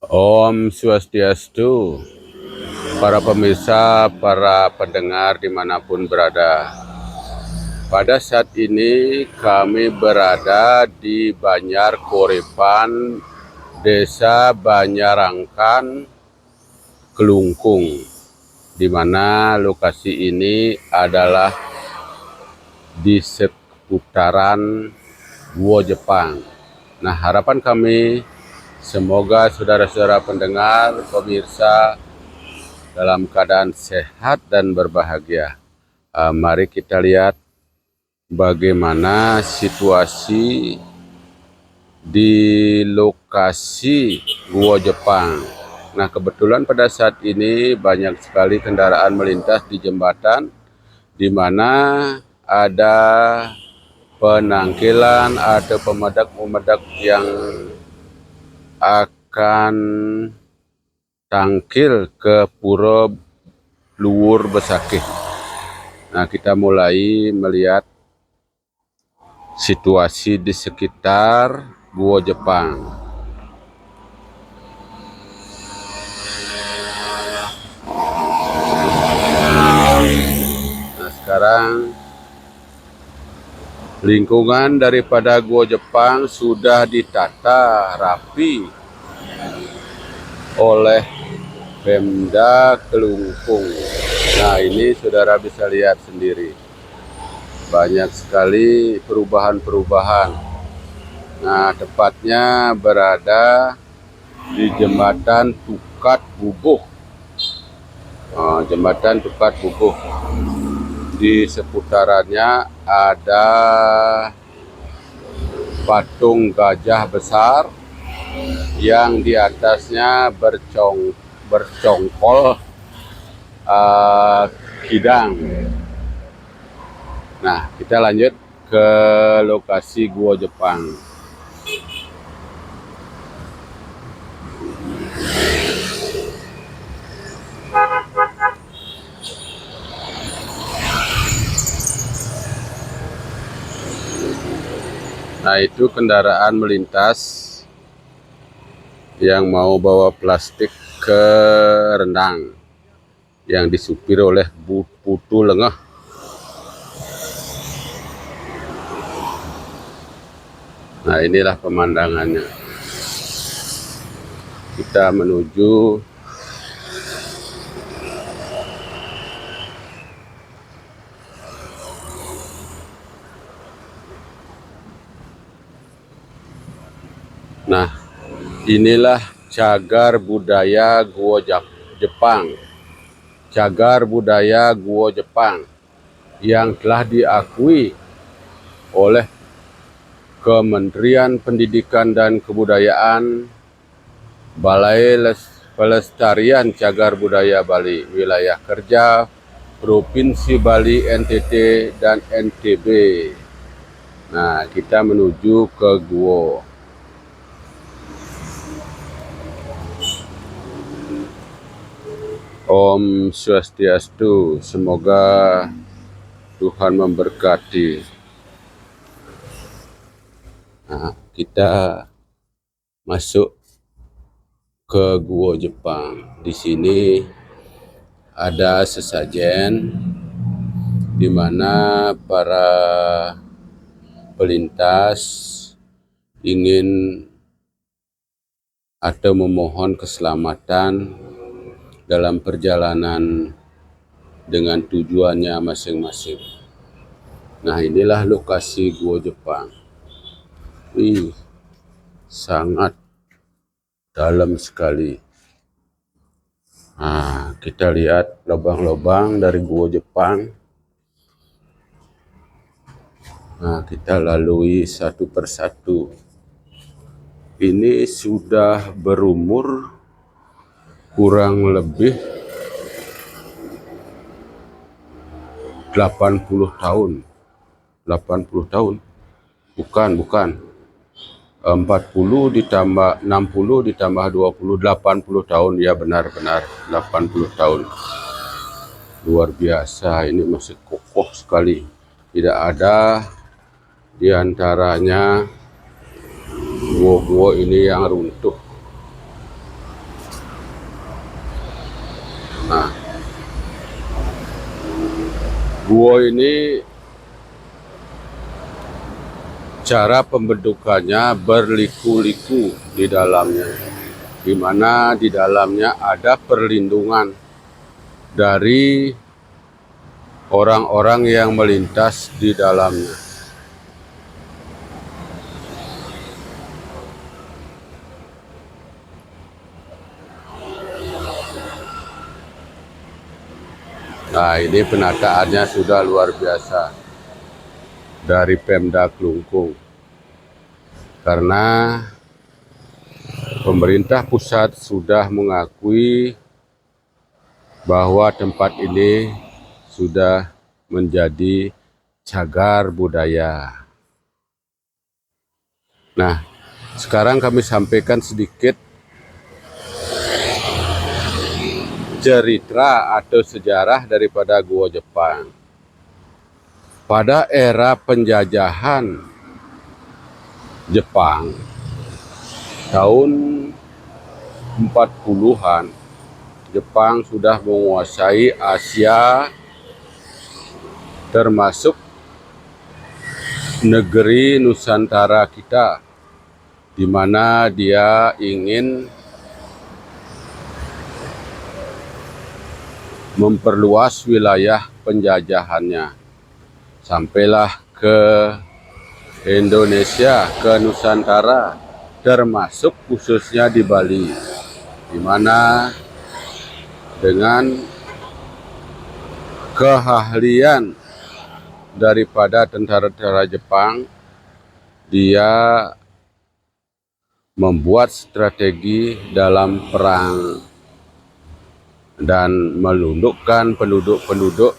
Om Swastiastu, para pemirsa, para pendengar dimanapun berada. Pada saat ini kami berada di Banjar Korepan, Desa Banyarangkan, Kelungkung, di mana lokasi ini adalah di seputaran Gua Jepang. Nah, harapan kami semoga saudara-saudara pendengar, pemirsa dalam keadaan sehat dan berbahagia. Mari kita lihat bagaimana situasi di lokasi Gua Jepang. Nah, kebetulan pada saat ini banyak sekali kendaraan melintas di jembatan, di mana ada penangkilan, ada pemedak-pemedak yang akan tangkil ke Pura Luhur Besakih. Nah, kita mulai melihat situasi di sekitar Gua Jepang. Nah, sekarang lingkungan daripada Gua Jepang sudah ditata rapi oleh Pemda Kelungkung. Nah, ini saudara bisa lihat sendiri. Banyak sekali perubahan-perubahan. Nah, tepatnya berada di Jembatan Tukat Bubuh. Jembatan Tukat Bubuh. Di seputarannya ada patung gajah besar yang di atasnya bercongkol kidang. Nah, kita lanjut ke lokasi Gua Jepang. Nah, itu kendaraan melintas yang mau bawa plastik ke Rendang yang disupir oleh Putu Lengah. Nah, inilah pemandangannya. Kita menuju Nah, inilah cagar budaya Gua Jepang. Cagar budaya Gua Jepang yang telah diakui oleh Kementerian Pendidikan dan Kebudayaan, Balai Pelestarian Cagar Budaya Bali, Wilayah Kerja Provinsi Bali, NTT, dan NTB. Nah, kita menuju ke Gua. Om Swastiastu, semoga Tuhan memberkati. Nah, kita masuk ke Gua Jepang. Di sini ada sesajen di mana para pelintas ingin atau memohon keselamatan dalam perjalanan dengan tujuannya masing-masing. Nah, inilah lokasi Gua Jepang. Sangat dalam sekali. Nah, kita lihat lubang-lubang dari Gua Jepang. Nah, kita lalui satu persatu. Ini sudah berumur kurang lebih 80 tahun. 80 tahun. Bukan. 40 ditambah 60 ditambah 20, 80 tahun. Ya, benar-benar 80 tahun. Luar biasa, ini masih kokoh sekali. Tidak ada di antaranya gua-gua ini yang runtuh. Nah, gua ini cara pembentukannya berliku-liku di dalamnya, di mana di dalamnya ada perlindungan dari orang-orang yang melintas di dalamnya. Nah, ini penataannya sudah luar biasa dari Pemda Klungkung, karena pemerintah pusat sudah mengakui bahwa tempat ini sudah menjadi cagar budaya. Nah, sekarang kami sampaikan sedikit cerita atau sejarah daripada Gua Jepang. Pada era penjajahan Jepang tahun 40-an, Jepang sudah menguasai Asia, termasuk negeri Nusantara kita, di mana dia ingin memperluas wilayah penjajahannya. Sampailah ke Indonesia, ke Nusantara, termasuk khususnya di Bali, di mana dengan keahlian daripada tentara-tentara Jepang, dia membuat strategi dalam perang dan melundukkan penduduk-penduduk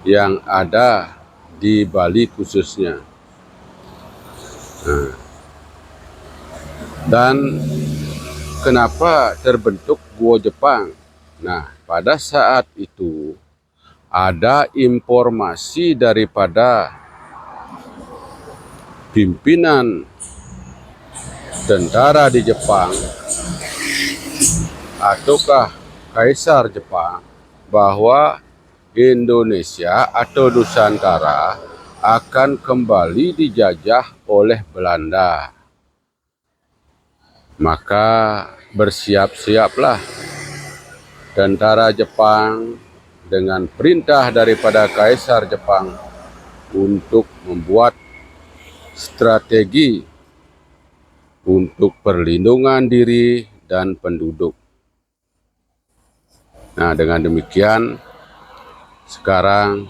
yang ada di Bali khususnya. Nah, dan kenapa terbentuk Gua Jepang? Nah, pada saat itu ada informasi daripada pimpinan tentara di Jepang ataukah Kaisar Jepang bahwa Indonesia atau Nusantara akan kembali dijajah oleh Belanda. Maka bersiap-siaplah tentara Jepang dengan perintah daripada Kaisar Jepang untuk membuat strategi untuk perlindungan diri dan penduduk. Nah, dengan demikian sekarang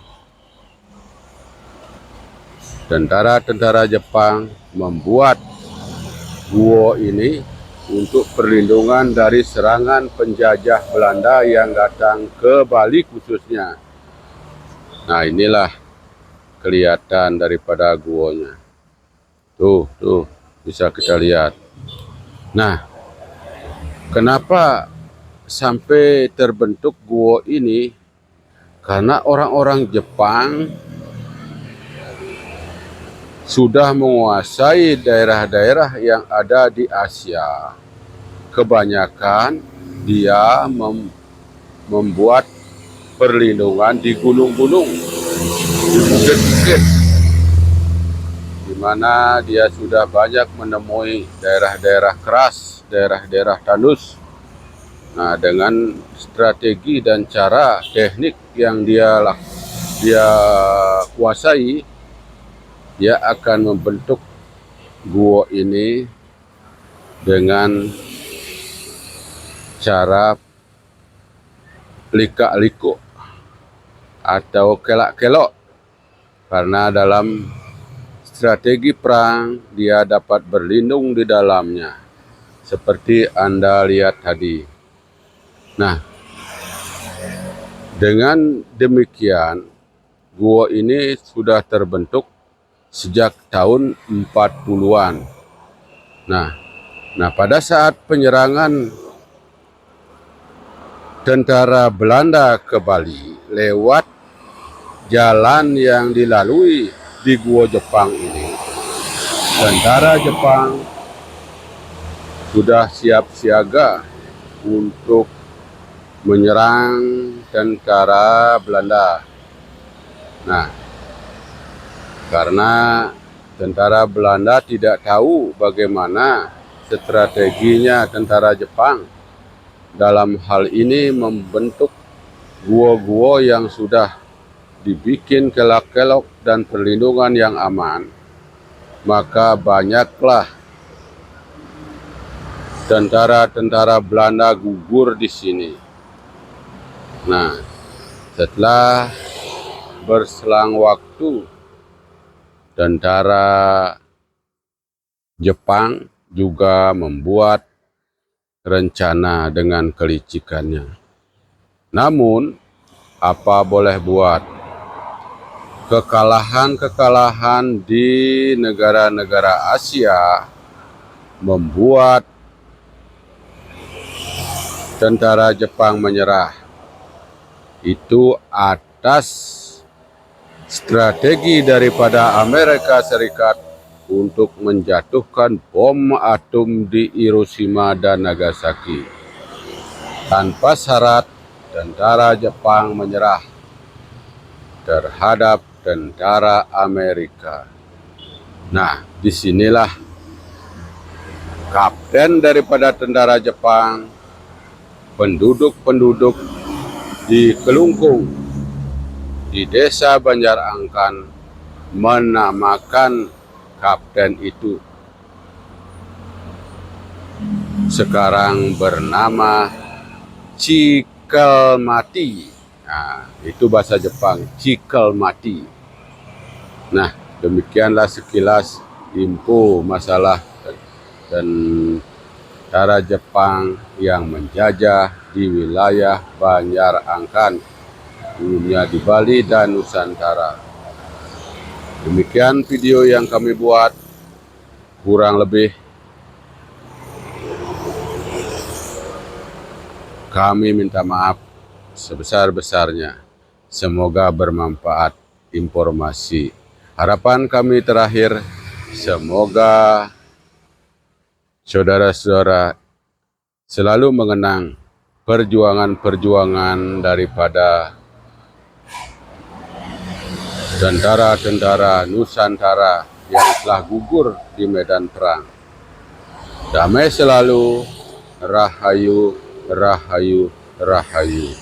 tentara-tentara Jepang membuat gua ini untuk perlindungan dari serangan penjajah Belanda yang datang ke Bali khususnya. Nah, inilah kelihatan daripada guanya. Tuh, bisa kita lihat. Nah, kenapa sampai terbentuk gua ini? Karena orang-orang Jepang sudah menguasai daerah-daerah yang ada di Asia. Kebanyakan dia membuat perlindungan di gunung-gunung, di bukit-bukit, di mana dia sudah banyak menemui daerah-daerah keras, daerah-daerah tandus. Nah, dengan strategi dan cara teknik yang dia kuasai, dia akan membentuk gua ini dengan cara lika-liku atau kelak-kelok, karena dalam strategi perang dia dapat berlindung di dalamnya seperti Anda lihat tadi. Nah, dengan demikian gua ini sudah terbentuk sejak tahun 40-an. Nah, pada saat penyerangan tentara Belanda ke Bali lewat jalan yang dilalui di Gua Jepang ini, tentara Jepang sudah siap siaga untuk menyerang tentara Belanda. Nah, karena tentara Belanda tidak tahu bagaimana strateginya tentara Jepang dalam hal ini membentuk gua-gua yang sudah dibikin kelak-kelok dan perlindungan yang aman, maka banyaklah tentara-tentara Belanda gugur di sini. Nah, setelah berselang waktu, tentara Jepang juga membuat rencana dengan kelicikannya. Namun, apa boleh buat, kekalahan-kekalahan di negara-negara Asia membuat tentara Jepang menyerah. Itu atas strategi daripada Amerika Serikat untuk menjatuhkan bom atom di Hiroshima dan Nagasaki. Tanpa syarat, tentara Jepang menyerah terhadap tentara Amerika. Nah, disinilah kapten daripada tentara Jepang, penduduk-penduduk di Kelungkung, di desa Banjarangkan, menamakan kapten itu sekarang bernama Cikelmati. Nah, itu bahasa Jepang, Cikelmati. Nah, demikianlah sekilas info masalah tentara Jepang yang menjajah di wilayah Banjarangkan, umumnya di Bali dan Nusantara. Demikian video yang kami buat, kurang lebih kami minta maaf sebesar-besarnya. Semoga bermanfaat informasi. Harapan kami terakhir, semoga saudara-saudara selalu mengenang perjuangan-perjuangan daripada tentara-tentara Nusantara yang telah gugur di medan perang. Damai selalu, rahayu, rahayu, rahayu.